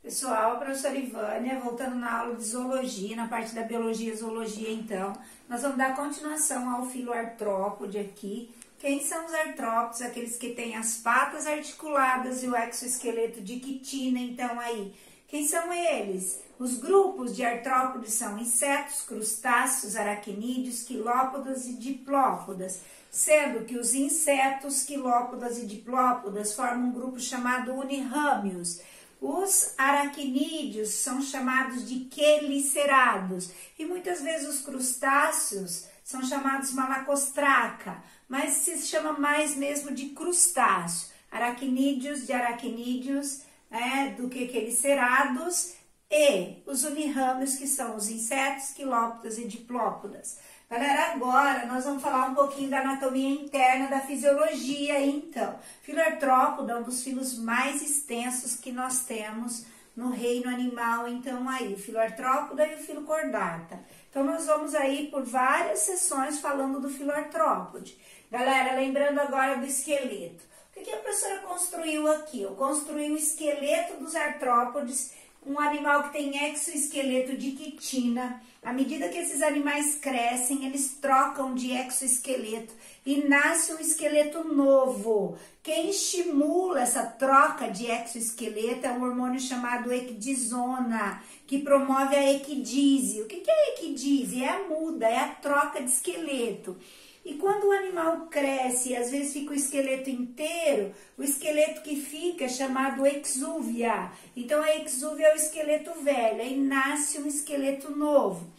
Pessoal, a professora Ivânia, voltando na aula de zoologia, na parte da biologia e zoologia, então, nós vamos dar continuação ao filoartrópode aqui. Quem são os artrópodes? Aqueles que têm as patas articuladas e o exoesqueleto de quitina, então aí. Quem são eles? Os grupos de artrópodes são insetos, crustáceos, aracnídeos, quilópodas e diplópodas, sendo que os insetos, quilópodas e diplópodas formam um grupo chamado unirrâmios. Os aracnídeos são chamados de quelicerados e muitas vezes os crustáceos são chamados malacostraca, mas se chama mais mesmo de crustáceo. Aracnídeos de aracnídeos, do que quelicerados, e os unirrâmios, que são os insetos, quilópodas e diplópodas. Galera, agora nós vamos falar um pouquinho da anatomia interna da fisiologia, então. Filoartrópode é um dos filos mais extensos que nós temos no reino animal, então aí, o filoartrópode e o filocordata. Então nós vamos aí por várias sessões falando do filoartrópode. Galera, lembrando agora do esqueleto. O que a professora construiu aqui? Eu construí o esqueleto dos artrópodes, um animal que tem exoesqueleto de quitina. À medida que esses animais crescem, eles trocam de exoesqueleto e nasce um esqueleto novo. Quem estimula essa troca de exoesqueleto é um hormônio chamado equidisona, que promove a equidise. O que é a equidise? É a muda, é a troca de esqueleto. E quando o animal cresce e às vezes fica o esqueleto inteiro, o esqueleto que fica é chamado exúvia. Então a exúvia é o esqueleto velho, aí nasce um esqueleto novo.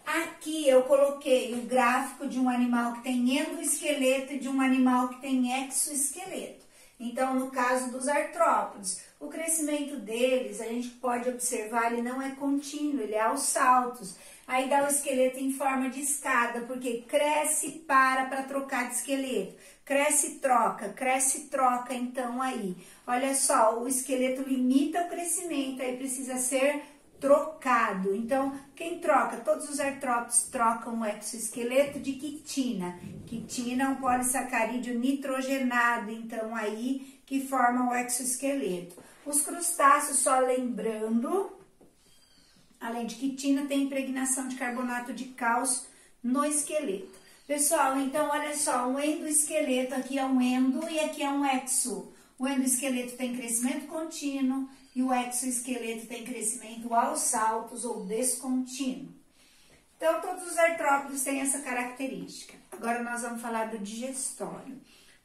Aqui eu coloquei o gráfico de um animal que tem endoesqueleto e de um animal que tem exoesqueleto. Então, no caso dos artrópodes, o crescimento deles, a gente pode observar, ele não é contínuo, ele é aos saltos. Aí dá o esqueleto em forma de escada, porque cresce e para trocar de esqueleto. Cresce e troca, então aí. Olha só, o esqueleto limita o crescimento, aí precisa ser trocado. Então, quem troca? Todos os artrópodes trocam o exoesqueleto de quitina. Quitina é um polissacarídeo nitrogenado, então aí que forma o exoesqueleto. Os crustáceos, só lembrando, além de quitina, tem impregnação de carbonato de cálcio no esqueleto. Pessoal, então olha só, um endoesqueleto, aqui é um endo e aqui é um exo. O endoesqueleto tem crescimento contínuo e o exoesqueleto tem crescimento aos saltos ou descontínuo. Então, todos os artrópodes têm essa característica. Agora nós vamos falar do digestório.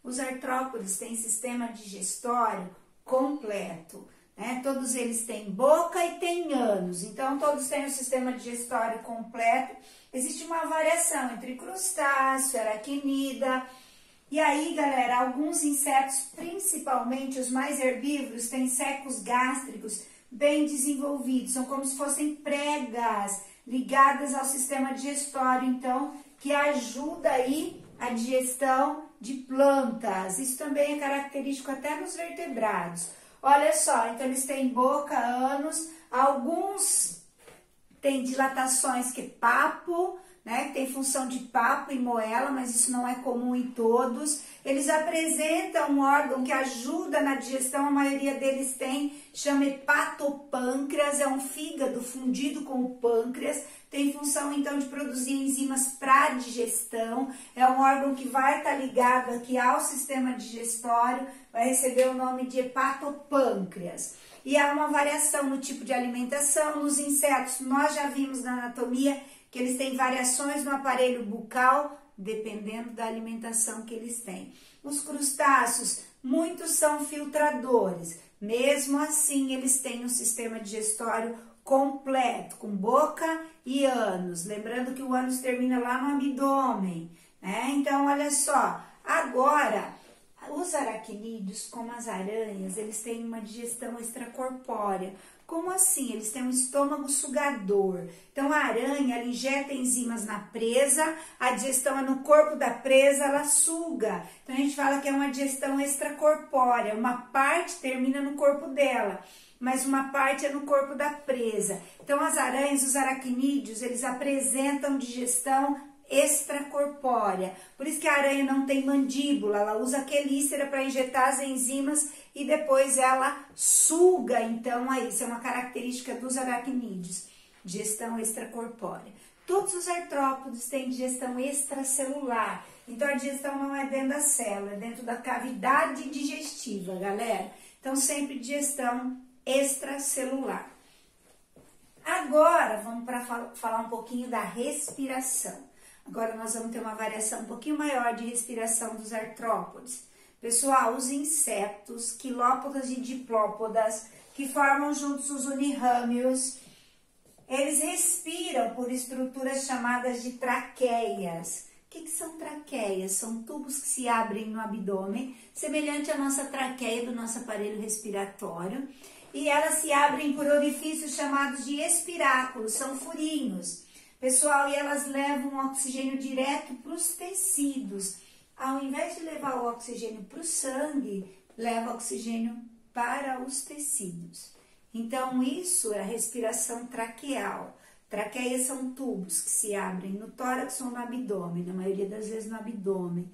Os artrópodes têm sistema digestório completo, né? Todos eles têm boca e têm ânus, então todos têm o sistema digestório completo. Existe uma variação entre crustáceo, aracnida. E aí, galera, alguns insetos, principalmente os mais herbívoros, têm secos gástricos bem desenvolvidos, são como se fossem pregas ligadas ao sistema digestório, então, que ajuda aí a digestão de plantas. Isso também é característico até nos vertebrados. Olha só, então eles têm boca, ânus, alguns têm dilatações que papo, né, que tem função de papo e moela, mas isso não é comum em todos. Eles apresentam um órgão que ajuda na digestão, a maioria deles tem, chama hepatopâncreas, é um fígado fundido com o pâncreas, tem função então de produzir enzimas para digestão, é um órgão que vai estar ligado aqui ao sistema digestório, vai receber o nome de hepatopâncreas. E há uma variação no tipo de alimentação. Nos insetos, nós já vimos na anatomia que eles têm variações no aparelho bucal, dependendo da alimentação que eles têm. Os crustáceos, muitos são filtradores. Mesmo assim, eles têm um sistema digestório completo, com boca e ânus. Lembrando que o ânus termina lá no abdômen, né? Então, olha só. Agora, os aracnídeos, como as aranhas, eles têm uma digestão extracorpórea. Como assim? Eles têm um estômago sugador. Então, a aranha, ela injeta enzimas na presa, a digestão é no corpo da presa, ela suga. Então, a gente fala que é uma digestão extracorpórea. Uma parte termina no corpo dela, mas uma parte é no corpo da presa. Então, as aranhas, os aracnídeos, eles apresentam digestão extracorpórea. Por isso que a aranha não tem mandíbula, ela usa quelícera para injetar as enzimas e depois ela suga. Então, aí, isso é uma característica dos aracnídeos, digestão extracorpórea. Todos os artrópodes têm digestão extracelular. Então, a digestão não é dentro da célula, é dentro da cavidade digestiva, galera. Então, sempre digestão extracelular. Agora, vamos para falar um pouquinho da respiração. Agora, nós vamos ter uma variação um pouquinho maior de respiração dos artrópodes. Pessoal, os insetos, quilópodas e diplópodas, que formam juntos os unirrâmios, eles respiram por estruturas chamadas de traqueias. O que são traqueias? São tubos que se abrem no abdômen, semelhante à nossa traqueia do nosso aparelho respiratório, e elas se abrem por orifícios chamados de espiráculos, são furinhos. Pessoal, e elas levam o oxigênio direto para os tecidos. Ao invés de levar o oxigênio para o sangue, leva oxigênio para os tecidos. Então, isso é a respiração traqueal. Traqueias são tubos que se abrem no tórax ou no abdômen, na maioria das vezes no abdômen,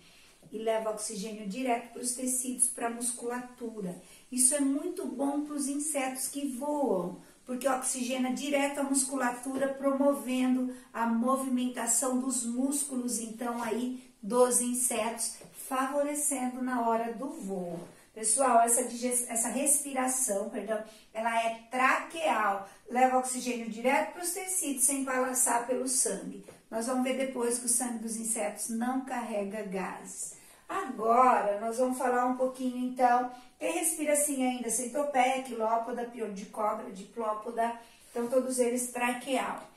e leva oxigênio direto para os tecidos, para a musculatura. Isso é muito bom para os insetos que voam, porque oxigena direto a musculatura, promovendo a movimentação dos músculos, então, aí, dos insetos, favorecendo na hora do voo. Pessoal, essa respiração, ela é traqueal, leva oxigênio direto para os tecidos, sem passar pelo sangue. Nós vamos ver depois que o sangue dos insetos não carrega gases. Agora, nós vamos falar um pouquinho, então, quem respira assim ainda, centopeia, quilópoda, piolho de cobra, diplópoda, então todos eles traqueal.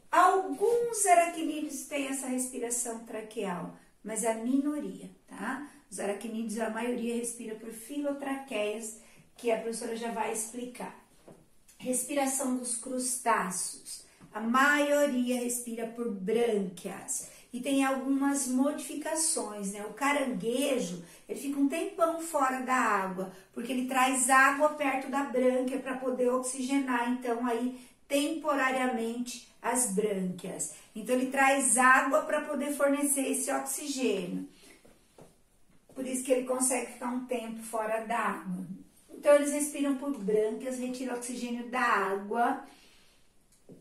Alguns aracnídeos têm essa respiração traqueal, mas é a minoria, tá? Os aracnídeos, a maioria respira por filotraqueias, que a professora já vai explicar. Respiração dos crustáceos. A maioria respira por brânquias. E tem algumas modificações, né? O caranguejo, ele fica um tempão fora da água, porque ele traz água perto da brânquia para poder oxigenar, então, aí, temporariamente, as brânquias. Então, ele traz água para poder fornecer esse oxigênio. Por isso que ele consegue ficar um tempo fora da água. Então, eles respiram por brânquias, retiram oxigênio da água.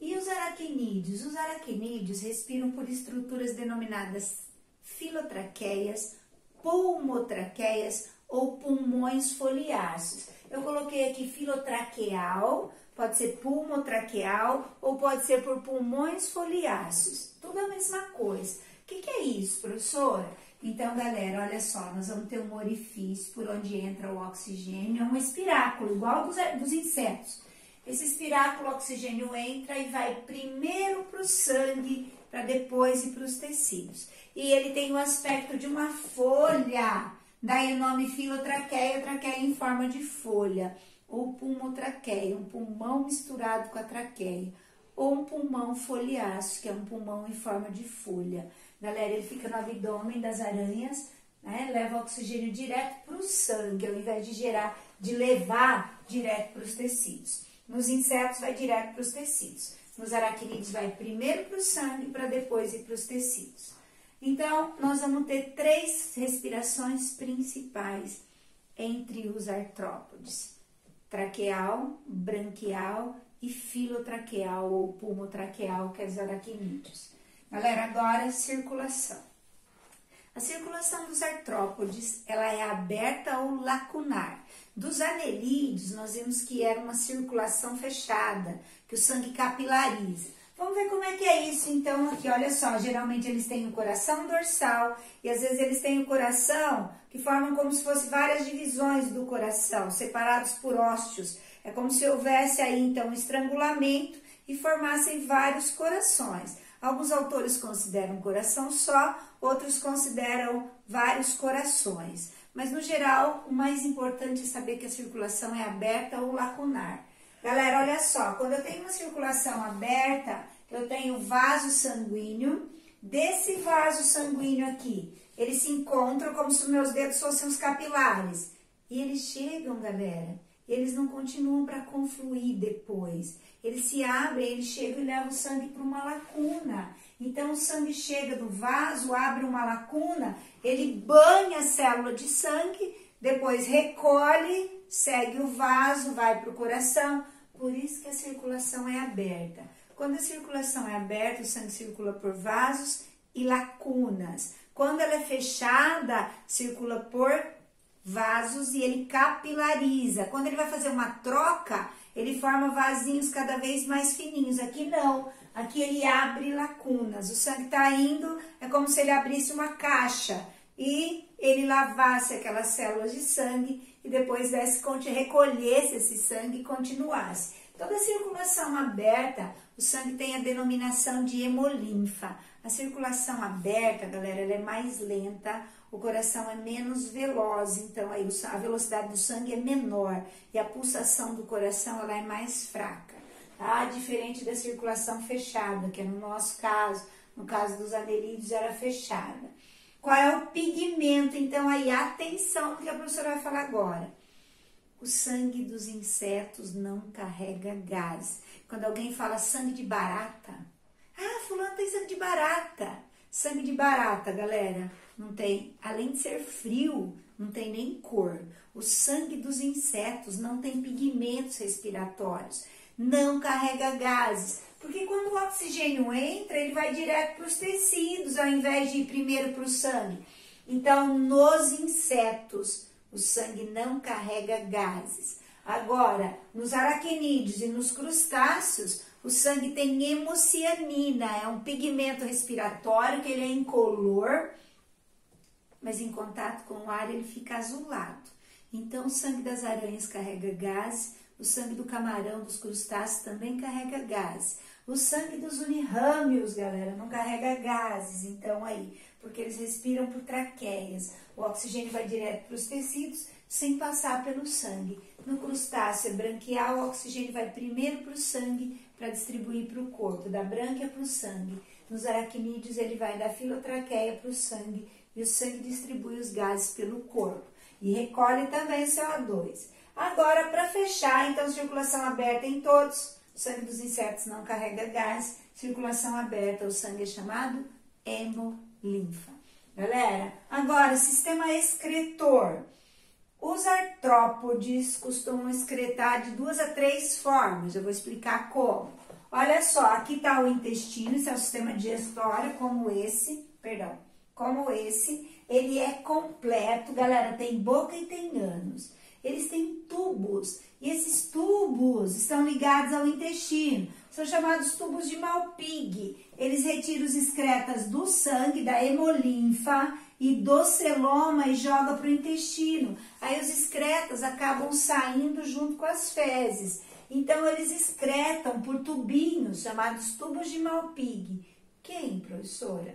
E os aracnídeos? Os aracnídeos respiram por estruturas denominadas filotraqueias, pulmotraqueias ou pulmões foliáceos. Eu coloquei aqui filotraqueal, pode ser pulmotraqueal ou pode ser por pulmões foliáceos. Tudo a mesma coisa. O que é isso, professora? Então, galera, olha só, nós vamos ter um orifício por onde entra o oxigênio, é um espiráculo, igual dos insetos. Esse espiráculo, o oxigênio entra e vai primeiro para o sangue, para depois ir para os tecidos. E ele tem o aspecto de uma folha, daí o nome filotraqueia, traqueia em forma de folha, ou pulmotraqueia, um pulmão misturado com a traqueia, ou um pulmão foliáceo, que é um pulmão em forma de folha. Galera, ele fica no abdômen das aranhas, né? Leva oxigênio direto para o sangue, ao invés de levar direto para os tecidos. Nos insetos vai direto para os tecidos. Nos aracnídeos vai primeiro para o sangue, para depois ir para os tecidos. Então, nós vamos ter 3 respirações principais entre os artrópodes. Traqueal, branquial e filotraqueal ou pulmotraqueal, que é os aracnídeos. Galera, agora circulação. A circulação dos artrópodes, ela é aberta ou lacunar. Dos anelídeos, nós vimos que era uma circulação fechada, que o sangue capilariza. Vamos ver como é que é isso, então, aqui, olha só, geralmente eles têm o coração dorsal, e às vezes eles têm o coração que formam como se fossem várias divisões do coração, separados por ósseos. É como se houvesse aí, então, um estrangulamento e formassem vários corações. Alguns autores consideram um coração só, outros consideram vários corações. Mas, no geral, o mais importante é saber que a circulação é aberta ou lacunar. Galera, olha só, quando eu tenho uma circulação aberta, eu tenho vaso sanguíneo. Desse vaso sanguíneo aqui, eles se encontram como se os meus dedos fossem os capilares. E eles chegam, galera, eles não continuam para confluir depois. Eles se abrem, eles chegam e levam o sangue para uma lacuna. Então, o sangue chega do vaso, abre uma lacuna, ele banha a célula de sangue, depois recolhe, segue o vaso, vai para o coração. Por isso que a circulação é aberta. Quando a circulação é aberta, o sangue circula por vasos e lacunas. Quando ela é fechada, circula por vasos e ele capilariza. Quando ele vai fazer uma troca, ele forma vasinhos cada vez mais fininhos. Aqui não, aqui ele abre lacunas. O sangue está indo, é como se ele abrisse uma caixa e ele lavasse aquelas células de sangue e depois recolhesse esse sangue e continuasse. Toda circulação aberta, o sangue tem a denominação de hemolinfa. A circulação aberta, galera, ela é mais lenta, o coração é menos veloz, então aí a velocidade do sangue é menor e a pulsação do coração ela é mais fraca, tá? Diferente da circulação fechada, que é no nosso caso, no caso dos anerídeos era fechada. Qual é o pigmento? Então aí, atenção no que a professora vai falar agora. O sangue dos insetos não carrega gás. Quando alguém fala sangue de barata, fulano tem sangue de barata. Sangue de barata, galera, não tem, além de ser frio, não tem nem cor. O sangue dos insetos não tem pigmentos respiratórios, não carrega gases. Porque quando o oxigênio entra, ele vai direto para os tecidos, ao invés de ir primeiro para o sangue. Então, nos insetos, o sangue não carrega gases. Agora, nos aracnídeos e nos crustáceos, o sangue tem hemocianina, é um pigmento respiratório que ele é incolor, mas em contato com o ar ele fica azulado. Então, o sangue das aranhas carrega gases, o sangue do camarão, dos crustáceos também carrega gases. O sangue dos unirrâmios, galera, não carrega gases, então aí, porque eles respiram por traqueias. O oxigênio vai direto para os tecidos sem passar pelo sangue. No crustáceo branquial, o oxigênio vai primeiro para o sangue para distribuir para o corpo, da brânquia para o sangue. Nos aracnídeos, ele vai da filotraqueia para o sangue e o sangue distribui os gases pelo corpo e recolhe também o CO2. Agora, para fechar, então, circulação aberta em todos. O sangue dos insetos não carrega gás. Circulação aberta, o sangue é chamado hemolinfa. Galera, agora, sistema excretor. Os artrópodes costumam excretar de 2 a 3 formas. Eu vou explicar como. Olha só, aqui está o intestino, esse é o sistema digestório, como esse. Ele é completo, galera, tem boca e tem ânus. Eles têm tubos, e esses tubos estão ligados ao intestino. São chamados tubos de Malpighi. Eles retiram os excretas do sangue, da hemolinfa e do celoma e jogam para o intestino. Aí os excretas acabam saindo junto com as fezes. Então, eles excretam por tubinhos, chamados tubos de Malpighi. Quem, professora?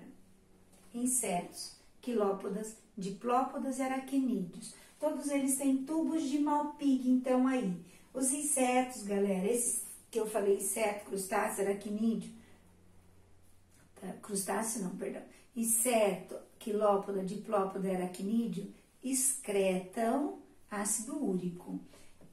Insetos, quilópodas, diplópodas e aracnídeos. Todos eles têm tubos de Malpighi, então aí. Os insetos, galera, esses que eu falei, inseto, crustáceo, aracnídeo. Crustáceo não, perdão. Inseto, quilópoda, diplópoda e aracnídeo excretam ácido úrico.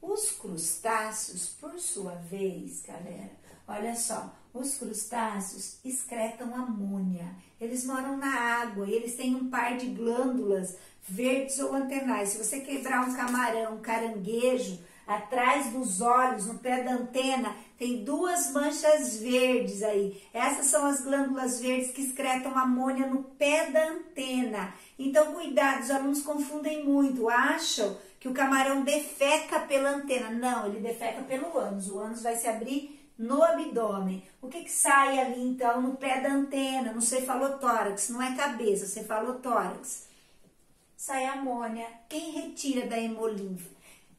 Os crustáceos, por sua vez, galera, olha só, os crustáceos excretam amônia. Eles moram na água e eles têm um par de glândulas verdes ou antenais. Se você quebrar um camarão, um caranguejo, atrás dos olhos, no pé da antena, tem 2 manchas verdes aí. Essas são as glândulas verdes que excretam amônia no pé da antena. Então, cuidado, os alunos confundem muito, acham que o camarão defeca pela antena. Não, ele defeca pelo ânus. O ânus vai se abrir no abdômen. O que sai ali, então, no pé da antena, no cefalotórax? Não é cabeça, cefalotórax. Sai amônia. Quem retira da hemolinfa?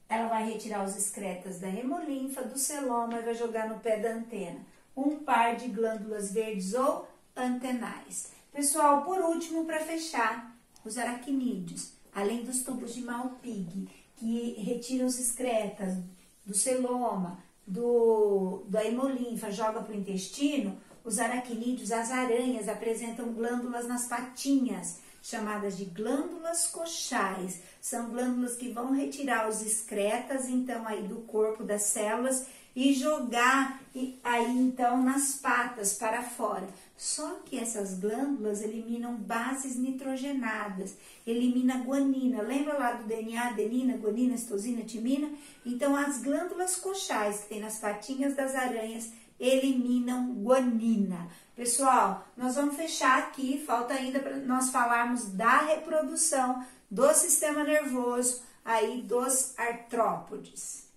Ela vai retirar os excretas da hemolinfa, do celoma e vai jogar no pé da antena. Um par de glândulas verdes ou antenais. Pessoal, por último, para fechar, os aracnídeos, além dos tubos de Malpighi, que retiram os excretas do celoma, da hemolinfa, joga para o intestino, os aracnídeos, as aranhas, apresentam glândulas nas patinhas, chamadas de glândulas coxais. São glândulas que vão retirar os excretas, então, aí do corpo das células e jogar aí, então, nas patas para fora. Só que essas glândulas eliminam bases nitrogenadas, elimina guanina. Lembra lá do DNA, adenina, guanina, citosina, timina? Então, as glândulas coxais que tem nas patinhas das aranhas eliminam guanina. Pessoal, nós vamos fechar aqui, falta ainda para nós falarmos da reprodução do sistema nervoso aí dos artrópodes.